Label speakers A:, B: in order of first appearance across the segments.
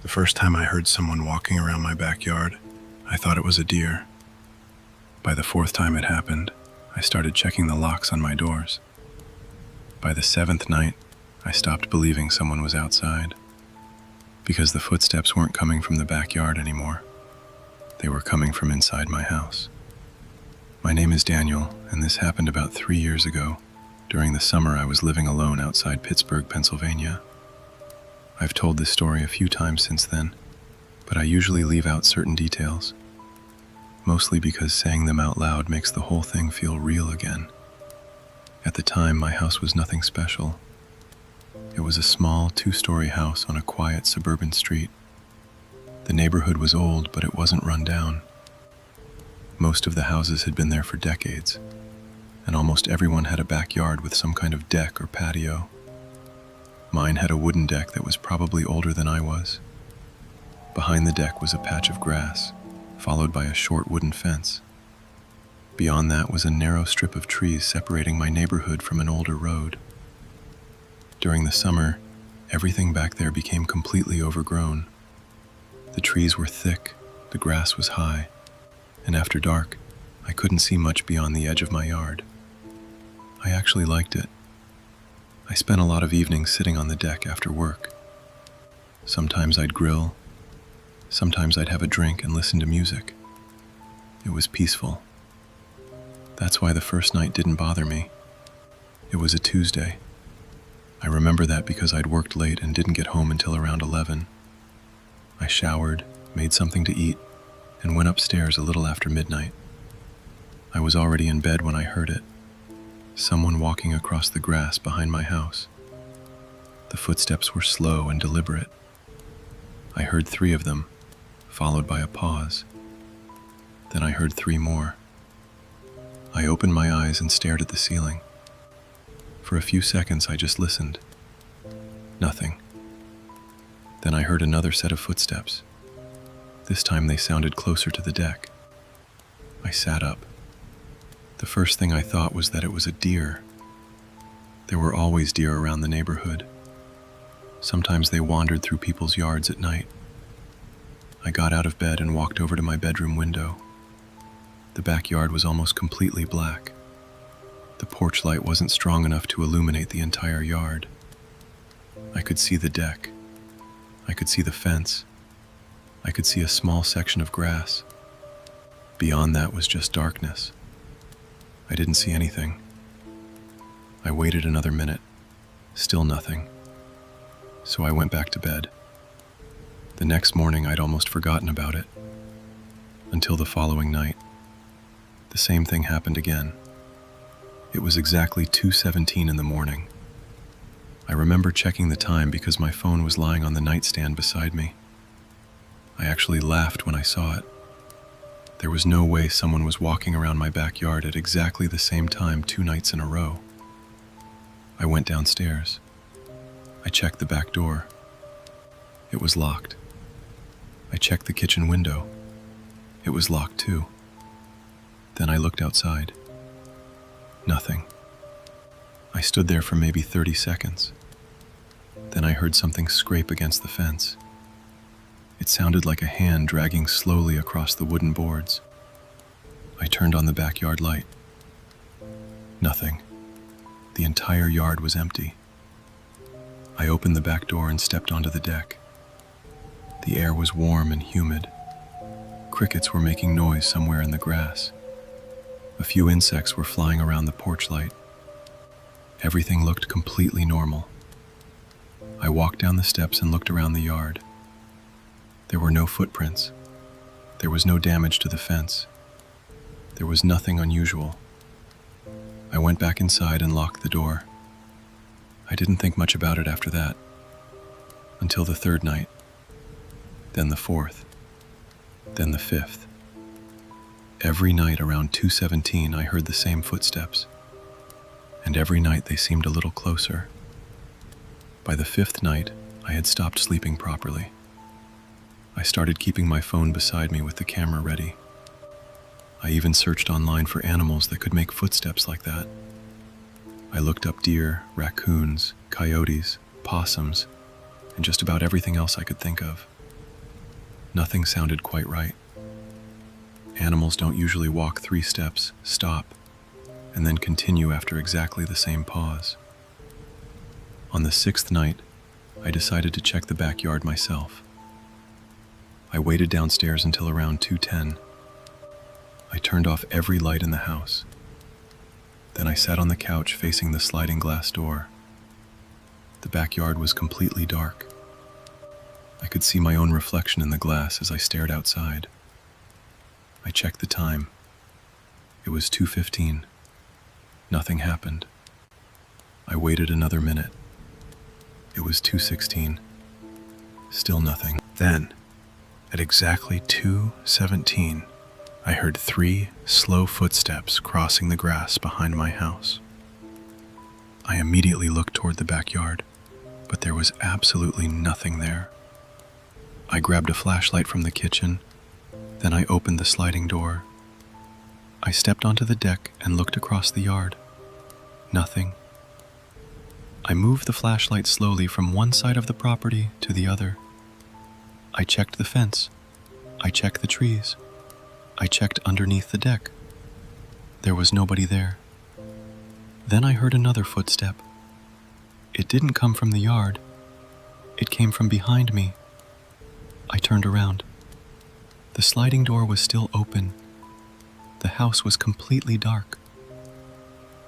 A: The first time I heard someone walking around my backyard, I thought it was a deer. By the fourth time it happened, I started checking the locks on my doors. By the seventh night, I stopped believing someone was outside, because the footsteps weren't coming from the backyard anymore. They were coming from inside my house. My name is Daniel, and this happened about 3 years ago. During the summer, I was living alone outside Pittsburgh, Pennsylvania. I've told this story a few times since then, but I usually leave out certain details, mostly because saying them out loud makes the whole thing feel real again. At the time, my house was nothing special. It was a small 2-story house on a quiet suburban street. The neighborhood was old, but it wasn't run down. Most of the houses had been there for decades, and almost everyone had a backyard with some kind of deck or patio. Mine had a wooden deck that was probably older than I was. Behind the deck was a patch of grass, followed by a short wooden fence. Beyond that was a narrow strip of trees separating my neighborhood from an older road. During the summer, everything back there became completely overgrown. The trees were thick, the grass was high, and after dark, I couldn't see much beyond the edge of my yard. I actually liked it. I spent a lot of evenings sitting on the deck after work. Sometimes I'd grill, sometimes I'd have a drink and listen to music. It was peaceful. That's why the first night didn't bother me. It was a Tuesday. I remember that because I'd worked late and didn't get home until around 11. I showered, made something to eat, and went upstairs a little after midnight. I was already in bed when I heard it. Someone walking across the grass behind my house. The footsteps were slow and deliberate. I heard 3 of them, followed by a pause. Then I heard 3 more. I opened my eyes and stared at the ceiling. For a few seconds, I just listened. Nothing. Then I heard another set of footsteps. This time they sounded closer to the deck. I sat up. The first thing I thought was that it was a deer. There were always deer around the neighborhood. Sometimes they wandered through people's yards at night. I got out of bed and walked over to my bedroom window. The backyard was almost completely black. The porch light wasn't strong enough to illuminate the entire yard. I could see the deck. I could see the fence. I could see a small section of grass. Beyond that was just darkness. I didn't see anything. I waited another minute. Still nothing. So I went back to bed. The next morning, I'd almost forgotten about it. Until the following night. The same thing happened again. It was exactly 2:17 in the morning. I remember checking the time because my phone was lying on the nightstand beside me. I actually laughed when I saw it. There was no way someone was walking around my backyard at exactly the same time 2 nights in a row. I went downstairs. I checked the back door. It was locked. I checked the kitchen window. It was locked too. Then I looked outside. Nothing. I stood there for maybe 30 seconds. Then I heard something scrape against the fence. It sounded like a hand dragging slowly across the wooden boards. I turned on the backyard light. Nothing. The entire yard was empty. I opened the back door and stepped onto the deck. The air was warm and humid. Crickets were making noise somewhere in the grass. A few insects were flying around the porch light. Everything looked completely normal. I walked down the steps and looked around the yard. There were no footprints. There was no damage to the fence. There was nothing unusual. I went back inside and locked the door. I didn't think much about it after that, until the 3rd night, then the 4th, then the 5th. Every night around 2:17, I heard the same footsteps, and every night they seemed a little closer. By the 5th night, I had stopped sleeping properly. I started keeping my phone beside me with the camera ready. I even searched online for animals that could make footsteps like that. I looked up deer, raccoons, coyotes, possums, and just about everything else I could think of. Nothing sounded quite right. Animals don't usually walk 3 steps, stop, and then continue after exactly the same pause. On the 6th night, I decided to check the backyard myself. I waited downstairs until around 2:10. I turned off every light in the house. Then I sat on the couch facing the sliding glass door. The backyard was completely dark. I could see my own reflection in the glass as I stared outside. I checked the time. It was 2:15. Nothing happened. I waited another minute. It was 2:16. Still nothing. Then, at exactly 2:17, I heard 3 slow footsteps crossing the grass behind my house. I immediately looked toward the backyard, but there was absolutely nothing there. I grabbed a flashlight from the kitchen, then I opened the sliding door. I stepped onto the deck and looked across the yard. Nothing. I moved the flashlight slowly from one side of the property to the other. I checked the fence. I checked the trees. I checked underneath the deck. There was nobody there. Then I heard another footstep. It didn't come from the yard. It came from behind me. I turned around. The sliding door was still open. The house was completely dark.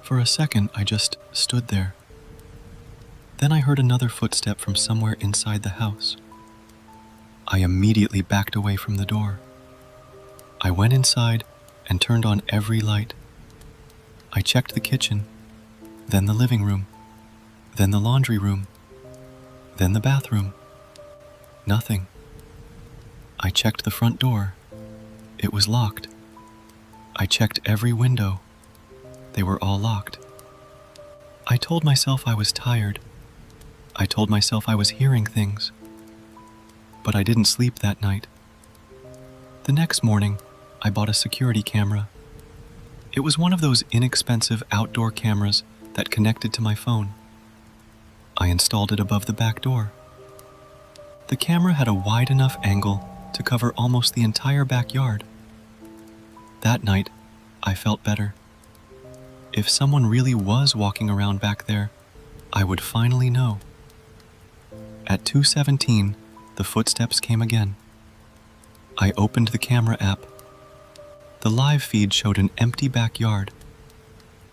A: For a second, I just stood there. Then I heard another footstep from somewhere inside the house. I immediately backed away from the door. I went inside and turned on every light. I checked the kitchen, then the living room, then the laundry room, then the bathroom. Nothing. I checked the front door. It was locked. I checked every window. They were all locked. I told myself I was tired. I told myself I was hearing things. But I didn't sleep that night. The next morning, I bought a security camera. It was one of those inexpensive outdoor cameras that connected to my phone. I installed it above the back door. The camera had a wide enough angle to cover almost the entire backyard. That night, I felt better. If someone really was walking around back there, I would finally know. At 2:17, the footsteps came again. I opened the camera app. The live feed showed an empty backyard.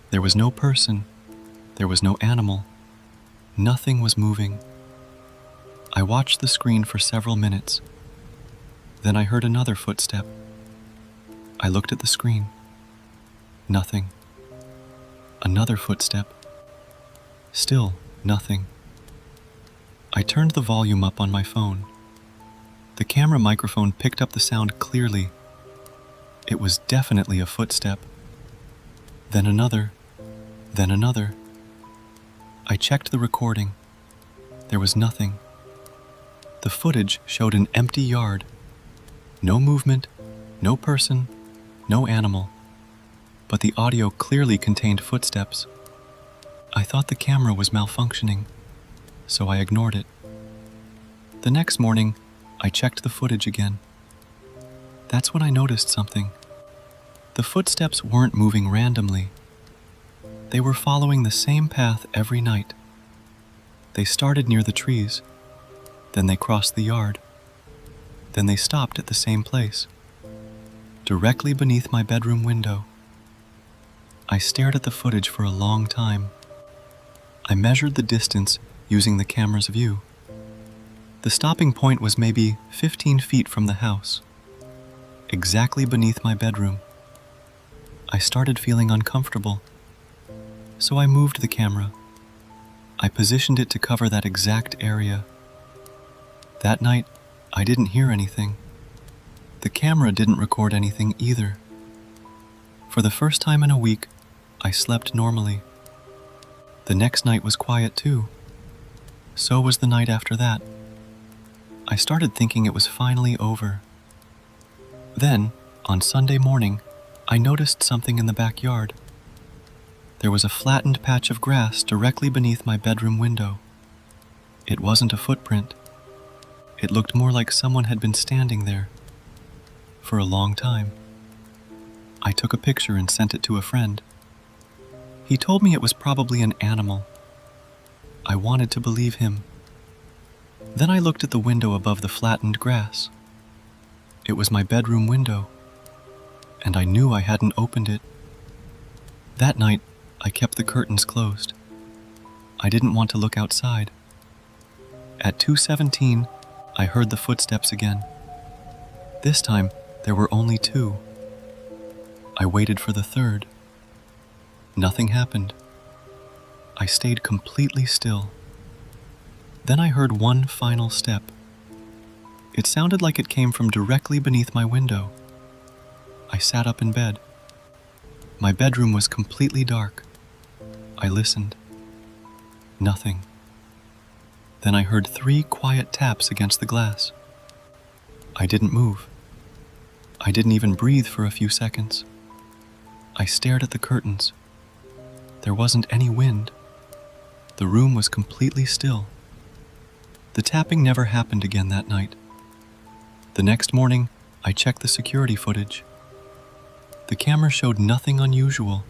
A: There was no person. There was no animal. Nothing was moving. I watched the screen for several minutes. Then I heard another footstep. I looked at the screen. Nothing. Another footstep. Still nothing. I turned the volume up on my phone. The camera microphone picked up the sound clearly. It was definitely a footstep. Then another. Then another. I checked the recording. There was nothing. The footage showed an empty yard. No movement, no person, no animal. But the audio clearly contained footsteps. I thought the camera was malfunctioning, so I ignored it. The next morning, I checked the footage again. That's when I noticed something. The footsteps weren't moving randomly. They were following the same path every night. They started near the trees, then they crossed the yard, then they stopped at the same place, directly beneath my bedroom window. I stared at the footage for a long time. I measured the distance using the camera's view. The stopping point was maybe 15 feet from the house, exactly beneath my bedroom. I started feeling uncomfortable, so I moved the camera. I positioned it to cover that exact area. That night, I didn't hear anything. The camera didn't record anything either. For the first time in a week, I slept normally. The next night was quiet too. So was the night after that. I started thinking it was finally over. Then, on Sunday morning, I noticed something in the backyard. There was a flattened patch of grass directly beneath my bedroom window. It wasn't a footprint.
B: It looked more like someone had been standing there for a long time. I took a picture and sent it to a friend. He told me it was probably an animal. I wanted to believe him. Then I looked at the window above the flattened grass. It was my bedroom window, and I knew I hadn't opened it. That night, I kept the curtains closed. I didn't want to look outside. At 2:17, I heard the footsteps again. This time, there were only two. I waited for the third. Nothing happened. I stayed completely still. Then I heard one final step. It sounded like it came from directly beneath my window. I sat up in bed. My bedroom was completely dark. I listened. Nothing. Then I heard 3 quiet taps against the glass. I didn't move. I didn't even breathe for a few seconds. I stared at the curtains. There wasn't any wind. The room was completely still. The tapping never happened again that night. The next morning, I checked the security footage. The camera showed nothing unusual.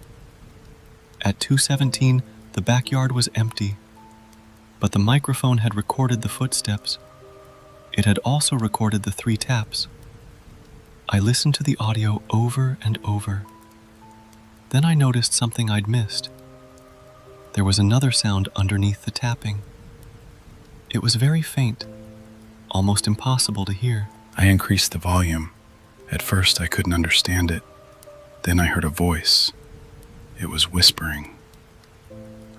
B: At 2:17, the backyard was empty, but the microphone had recorded the footsteps. It had also recorded the 3 taps. I listened to the audio over and over. Then I noticed something I'd missed. There was another sound underneath the tapping. It was very faint, almost impossible to hear.
A: I increased the volume. At first, I couldn't understand it. Then I heard a voice. It was whispering.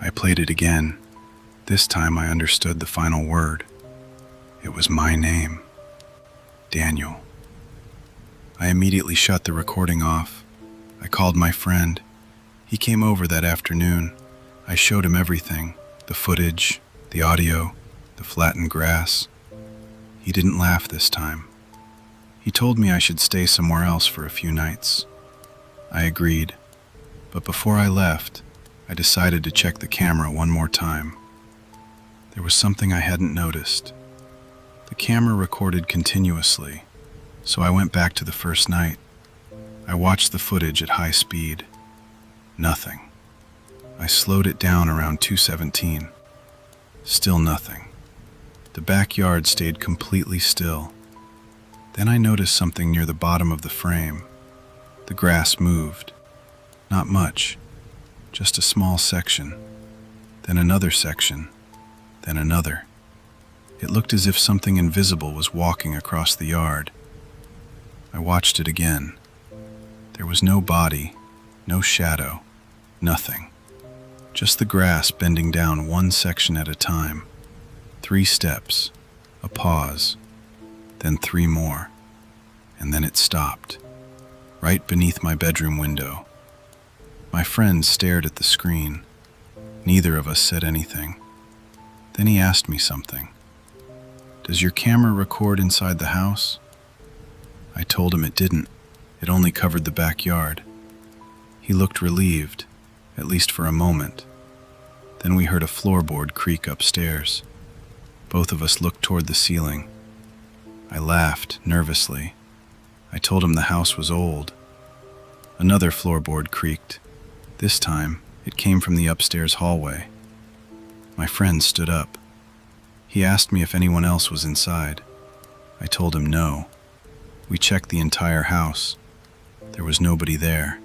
A: I played it again. This time I understood the final word. It was my name, Daniel. I immediately shut the recording off. I called my friend. He came over that afternoon. I showed him everything, the footage, the audio, the flattened grass. He didn't laugh this time. He told me I should stay somewhere else for a few nights. I agreed, but before I left, I decided to check the camera one more time. There was something I hadn't noticed. The camera recorded continuously, so I went back to the first night. I watched the footage at high speed. Nothing. I slowed it down around 2:17. Still nothing. The backyard stayed completely still. Then I noticed something near the bottom of the frame. The grass moved. Not much, just a small section. Then another section, then another. It looked as if something invisible was walking across the yard. I watched it again. There was no body, no shadow, nothing. Just the grass bending down one section at a time. 3 steps, a pause, then 3 more, and then it stopped, right beneath my bedroom window. My friend stared at the screen. Neither of us said anything. Then he asked me something. "Does your camera record inside the house?" I told him it didn't. It only covered the backyard. He looked relieved, at least for a moment. Then we heard a floorboard creak upstairs. Both of us looked toward the ceiling. I laughed nervously. I told him the house was old. Another floorboard creaked. This time, it came from the upstairs hallway. My friend stood up. He asked me if anyone else was inside. I told him no. We checked the entire house. There was nobody there.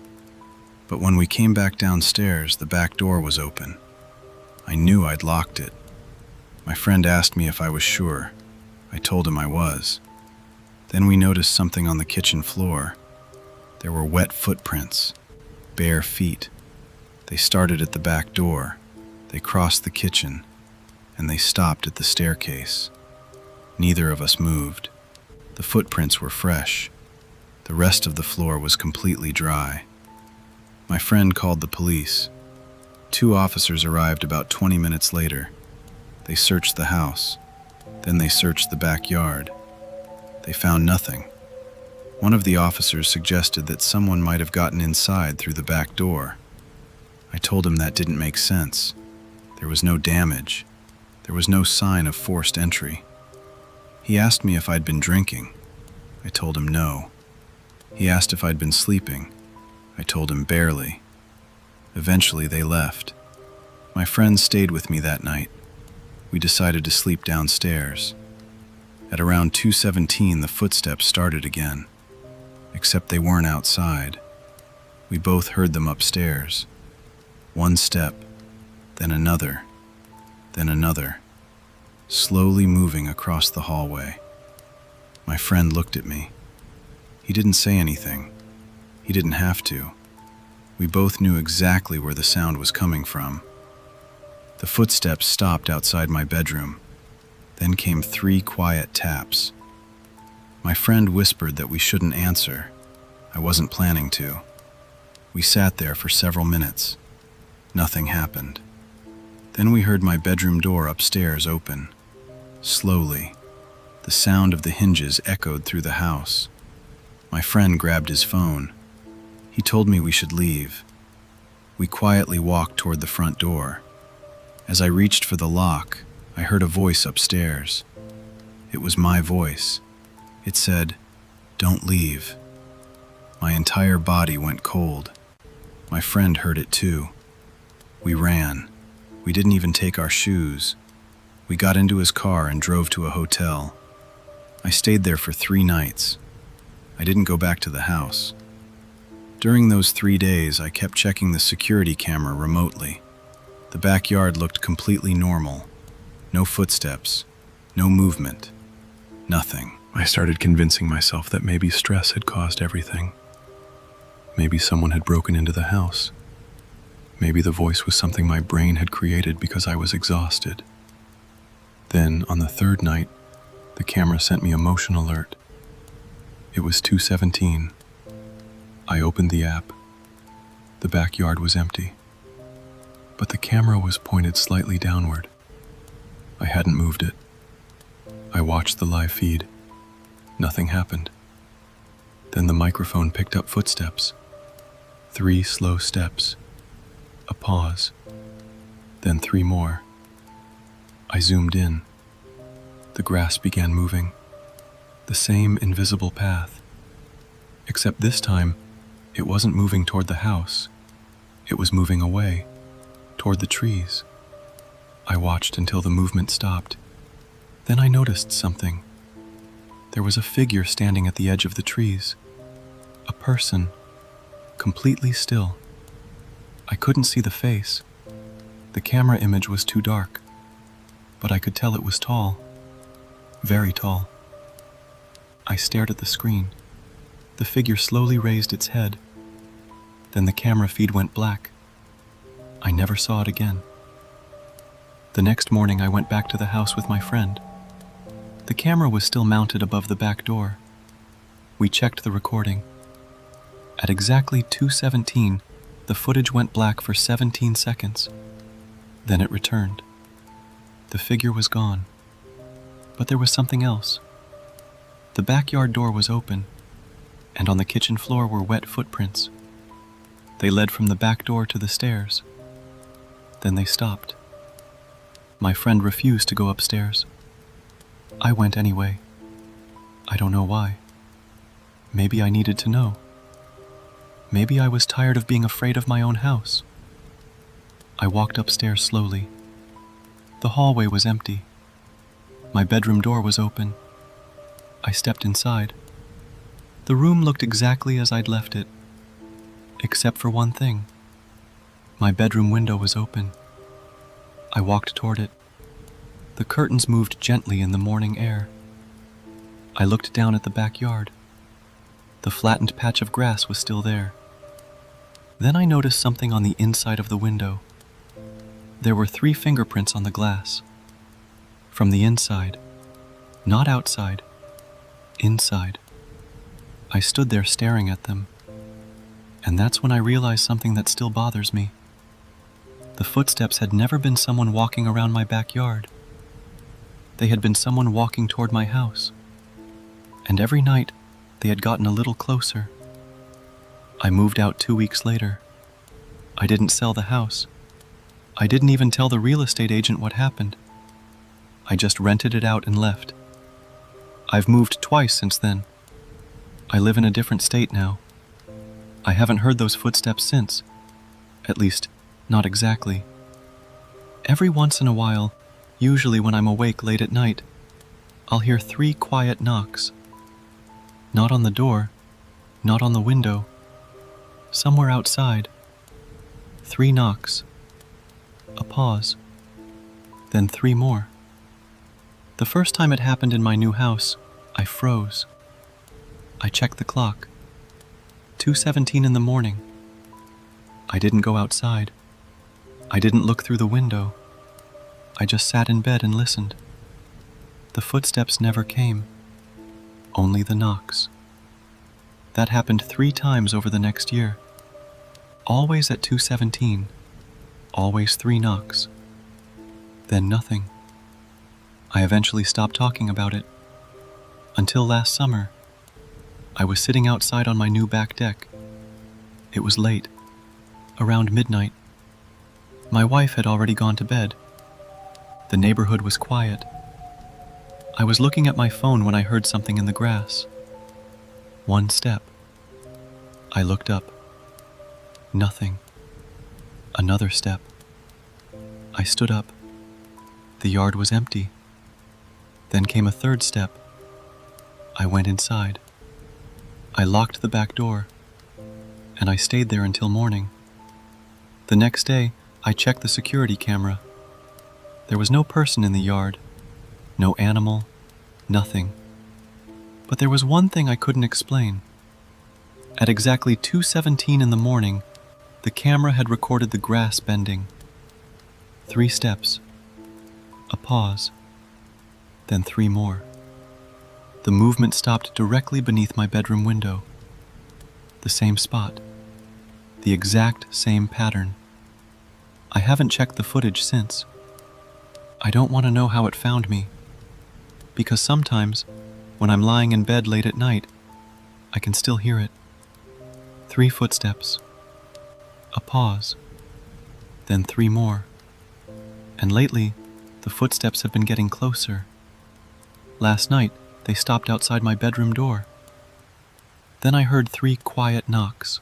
A: But when we came back downstairs, the back door was open. I knew I'd locked it. My friend asked me if I was sure. I told him I was. Then we noticed something on the kitchen floor. There were wet footprints, bare feet. They started at the back door. They crossed the kitchen, and they stopped at the staircase. Neither of us moved. The footprints were fresh. The rest of the floor was completely dry. My friend called the police. 2 officers arrived about 20 minutes later. They searched the house. Then they searched the backyard. They found nothing. One of the officers suggested that someone might have gotten inside through the back door. I told him that didn't make sense. There was no damage. There was no sign of forced entry. He asked me if I'd been drinking. I told him no. He asked if I'd been sleeping. I told him barely. Eventually, they left. My friends stayed with me that night. We decided to sleep downstairs. At around 2:17, the footsteps started again, except they weren't outside. We both heard them upstairs. One step, then another, slowly moving across the hallway. My friend looked at me. He didn't say anything. He didn't have to. We both knew exactly where the sound was coming from. The footsteps stopped outside my bedroom. Then came 3 quiet taps. My friend whispered that we shouldn't answer. I wasn't planning to. We sat there for several minutes. Nothing happened. Then we heard my bedroom door upstairs open. Slowly, the sound of the hinges echoed through the house. My friend grabbed his phone. He told me we should leave. We quietly walked toward the front door. As I reached for the lock, I heard a voice upstairs. It was my voice. It said, "Don't leave." My entire body went cold. My friend heard it too. We ran. We didn't even take our shoes. We got into his car and drove to a hotel. I stayed there for 3 nights. I didn't go back to the house. During those 3 days, I kept checking the security camera remotely. The backyard looked completely normal. No footsteps, no movement, nothing. I started convincing myself that maybe stress had caused everything. Maybe someone had broken into the house. Maybe the voice was something my brain had created because I was exhausted. Then, on the 3rd night, the camera sent me a motion alert. It was 2:17. I opened the app. The backyard was empty. But the camera was pointed slightly downward. I hadn't moved it. I watched the live feed. Nothing happened. Then the microphone picked up footsteps. 3 slow steps. A pause. Then 3 more. I zoomed in. The grass began moving. The same invisible path. Except this time, it wasn't moving toward the house. It was moving away, toward the trees. I watched until the movement stopped. Then I noticed something. There was a figure standing at the edge of the trees. A person, completely still. I couldn't see the face. The camera image was too dark, but I could tell it was tall, very tall. I stared at the screen. The figure slowly raised its head. Then the camera feed went black. I never saw it again. The next morning, I went back to the house with my friend. The camera was still mounted above the back door. We checked the recording. At exactly 2:17, the footage went black for 17 seconds. Then it returned. The figure was gone. But there was something else. The backyard door was open, and on the kitchen floor were wet footprints. They led from the back door to the stairs. Then they stopped. My friend refused to go upstairs. I went anyway. I don't know why. Maybe I needed to know. Maybe I was tired of being afraid of my own house. I walked upstairs slowly. The hallway was empty. My bedroom door was open. I stepped inside. The room looked exactly as I'd left it, except for one thing. My bedroom window was open. I walked toward it. The curtains moved gently in the morning air. I looked down at the backyard. The flattened patch of grass was still there. Then I noticed something on the inside of the window. There were 3 fingerprints on the glass. From the inside, not outside, inside. I stood there staring at them. And that's when I realized something that still bothers me. The footsteps had never been someone walking around my backyard. They had been someone walking toward my house. And every night, they had gotten a little closer. I moved out 2 weeks later. I didn't sell the house. I didn't even tell the real estate agent what happened. I just rented it out and left.
B: I've moved twice since then. I live in a different state now. I haven't heard those footsteps since. At least, not exactly. Every once in a while, usually when I'm awake late at night, I'll hear 3 quiet knocks. Not on the door, not on the window. Somewhere outside. 3 knocks. A pause. Then 3 more. The first time it happened in my new house, I froze. I checked the clock. 2:17 in the morning. I didn't go outside. I didn't look through the window. I just sat in bed and listened. The footsteps never came. Only the knocks. That happened 3 times over the next year. Always at 2:17. Always 3 knocks. Then nothing. I eventually stopped talking about it. Until last summer. I was sitting outside on my new back deck. It was late, around midnight. My wife had already gone to bed. The neighborhood was quiet. I was looking at my phone when I heard something in the grass. 1 step. I looked up. Nothing. Another step. I stood up. The yard was empty. Then came a 3rd step. I went inside. I locked the back door, and I stayed there until morning. The next day, I checked the security camera. There was no person in the yard, no animal, nothing. But there was one thing I couldn't explain. At exactly 2:17 in the morning, the camera had recorded the grass bending. 3 steps, a pause, then 3 more. The movement stopped directly beneath my bedroom window. The same spot. The exact same pattern. I haven't checked the footage since. I don't want to know how it found me. Because sometimes, when I'm lying in bed late at night, I can still hear it. 3 footsteps. A pause. Then 3 more. And lately, the footsteps have been getting closer. Last night, they stopped outside my bedroom door. Then I heard 3 quiet knocks.